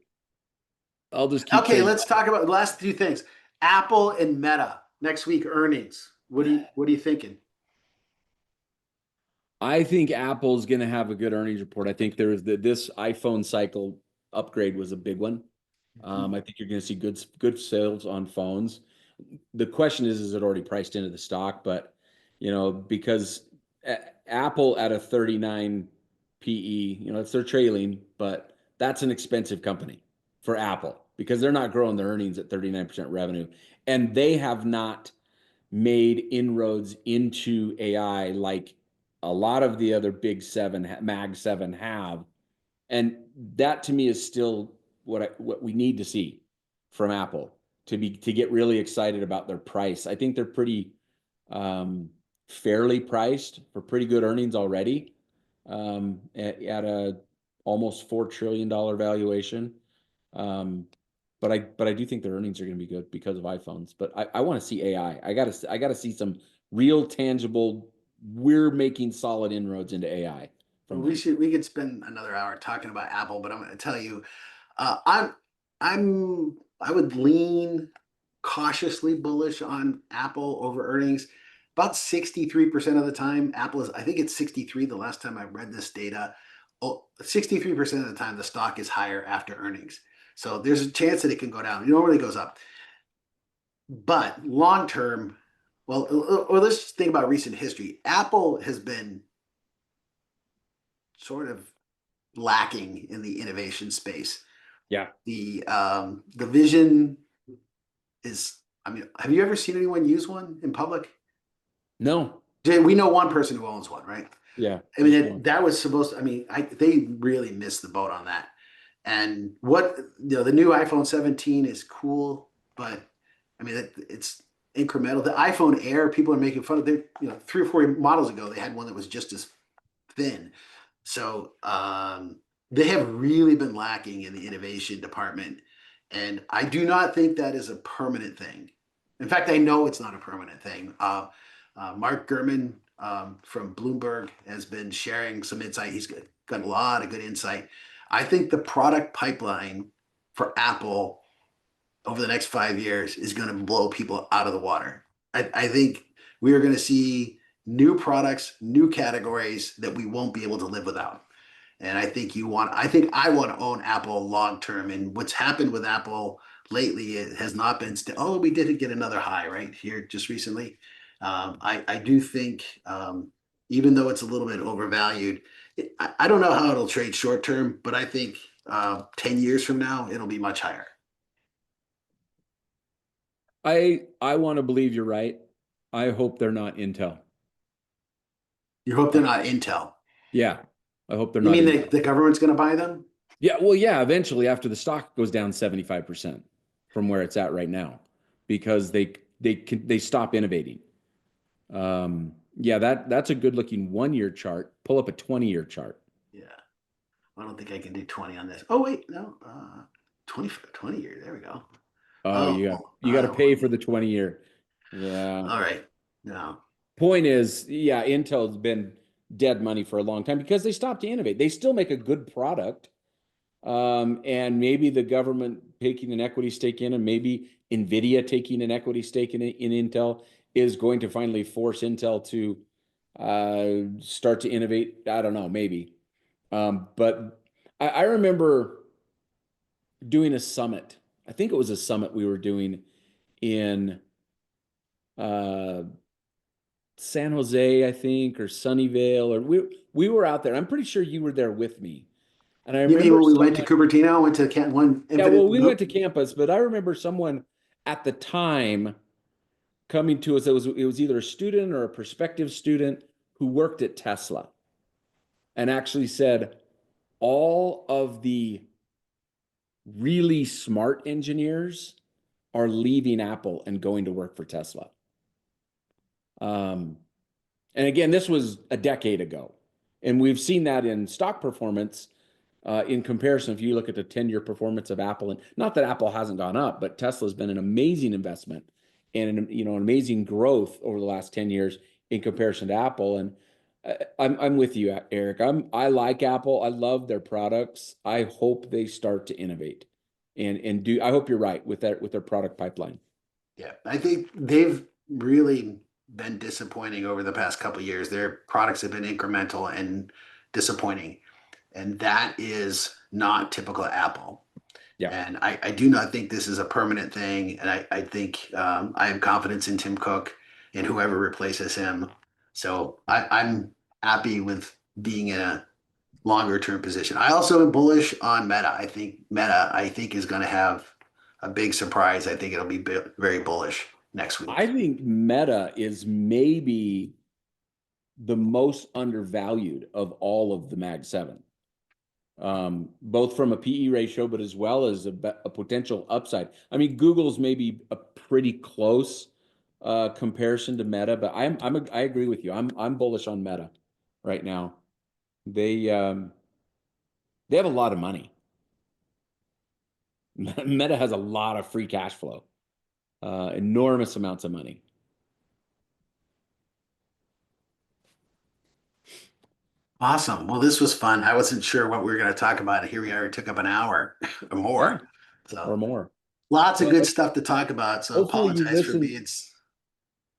I'll just keep Okay, saying. let's talk about the last two things. Apple and Meta next week earnings. What are you thinking? I think Apple's going to have a good earnings report. I think this iPhone cycle upgrade was a big one. I think you're going to see good sales on phones. The question is it already priced into the stock? But, because Apple at a 39 PE, it's their trailing, but that's an expensive company for Apple because they're not growing their earnings at 39% revenue. And they have not made inroads into AI like a lot of the other big seven, Mag 7 have. And that to me is still what we need to see from Apple to get really excited about their price. I think they're pretty fairly priced for pretty good earnings already at a almost $4 trillion valuation. But I do think their earnings are going to be good because of iPhones. But I want to see AI. I gotta see some real tangible. We're making solid inroads into AI from them. We could spend another hour talking about Apple, but I'm going to tell you, I would lean cautiously bullish on Apple over earnings. About 63% of the time, Apple is, I think it's 63 the last time I read this data. Oh, 63% of the time, the stock is higher after earnings. So there's a chance that it can go down. It normally goes up. But long term, well, or let's just think about recent history. Apple has been sort of lacking in the innovation space. Yeah. The vision is, I mean, have you ever seen anyone use one in public? No. We know one person who owns one, right? Yeah. I mean, that was supposed to, I mean, they really missed the boat on that. And the new iPhone 17 is cool, but I mean, it's incremental. The iPhone Air, people are making fun of. They, 3 or 4 models ago, they had one that was just as thin. So they have really been lacking in the innovation department. And I do not think that is a permanent thing. In fact, I know it's not a permanent thing. Mark Gurman from Bloomberg has been sharing some insight. He's got a lot of good insight. I think the product pipeline for Apple over the next 5 years is going to blow people out of the water. I think we are going to see new products, new categories that we won't be able to live without. And I think I want to own Apple long term. And what's happened with Apple lately, it has not been we did get another high right here just recently. I do think, even though it's a little bit overvalued, I don't know how it'll trade short term, but I think 10 years from now, it'll be much higher. I want to believe you're right. I hope they're not Intel. You hope they're not Intel. Yeah. I hope they're You not. mean the government's going to buy them? Yeah. Well, yeah. Eventually, after the stock goes down 75% from where it's at right now, because they stop innovating. Yeah, that's a good looking 1-year chart. Pull up a 20-year chart. Yeah. I don't think I can do 20 on this. Oh, wait, no. 20 year. There we go. Oh, you got to pay for the 20-year. Yeah. All right. No. Point is, yeah, Intel's been dead money for a long time because they stopped to innovate. They still make a good product. And maybe the government taking an equity stake in, and maybe NVIDIA taking an equity stake in Intel is going to finally force Intel to start to innovate. I don't know, maybe. But I remember doing a summit. I think it was a summit we were doing in San Jose, I think, or Sunnyvale, or we were out there. I'm pretty sure you were there with me. And I You mean remember when we went to Cupertino, went to one? Yeah, well, we went to campus, but I remember someone at the time coming to us. It was either a student or a prospective student who worked at Tesla, and actually said all of the really smart engineers are leaving Apple and going to work for Tesla. And again, this was a decade ago, and we've seen that in stock performance. In comparison, if you look at the 10-year performance of Apple, and not that Apple hasn't gone up, but Tesla's been an amazing investment and an amazing growth over the last 10 years in comparison to Apple. And I'm with you, Eric. I like Apple. I love their products. I hope they start to innovate and do. I hope you're right with their product pipeline. Yeah, I think they've really been disappointing over the past couple of years. Their products have been incremental and disappointing. And that is not typical Apple. Yeah. And I do not think this is a permanent thing. And I think I have confidence in Tim Cook and whoever replaces him. So I'm happy with being in a longer term position. I also am bullish on Meta. I think is going to have a big surprise. I think it'll be very bullish next I week. think Meta is maybe the most undervalued of all of the Mag 7, both from a PE ratio, but as well as a potential upside. I mean, Google's maybe a pretty close comparison to Meta, but I agree with you. I'm bullish on Meta right now. They they have a lot of money. Meta has a lot of free cash flow, enormous amounts of money. Awesome. Well, this was fun. I wasn't sure what we were going to talk about. Here we are. It took up an hour or Yeah, more. or So more. lots of Well, good stuff to talk about. So hopefully you apologize for listened. being.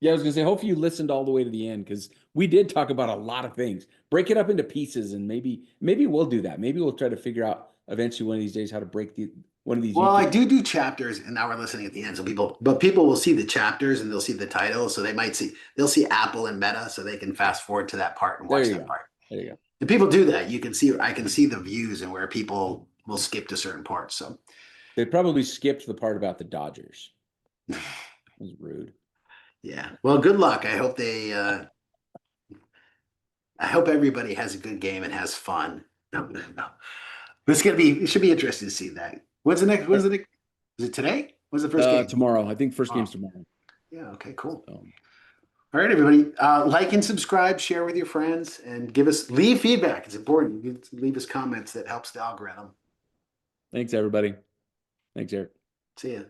Yeah, I was gonna say, hopefully you listened all the way to the end because we did talk about a lot of things. Break it up into pieces, and maybe we'll do that. Maybe we'll try to figure out eventually one of these days how to break one of these Well, I YouTube. do chapters, and now we're listening at the end. So people will see the chapters and they'll see the title. So they'll see Apple and Meta, so they can fast forward to that part and There watch you that go. part. There you go. And people do that. I can see the views and where people will skip to certain parts. So They probably skipped the part about the Dodgers. That was rude. yeah. Well, good luck. I hope everybody has a good game and has fun. No, no. It should be interesting to see that. When's the next, is it today? When's the first game? Tomorrow, I think first Oh, game's tomorrow. yeah. Okay, cool. So, All right, everybody. Like and subscribe, share with your friends, and leave feedback. It's important. Leave us comments that helps the algorithm. thanks everybody. Thanks, Eric. See ya.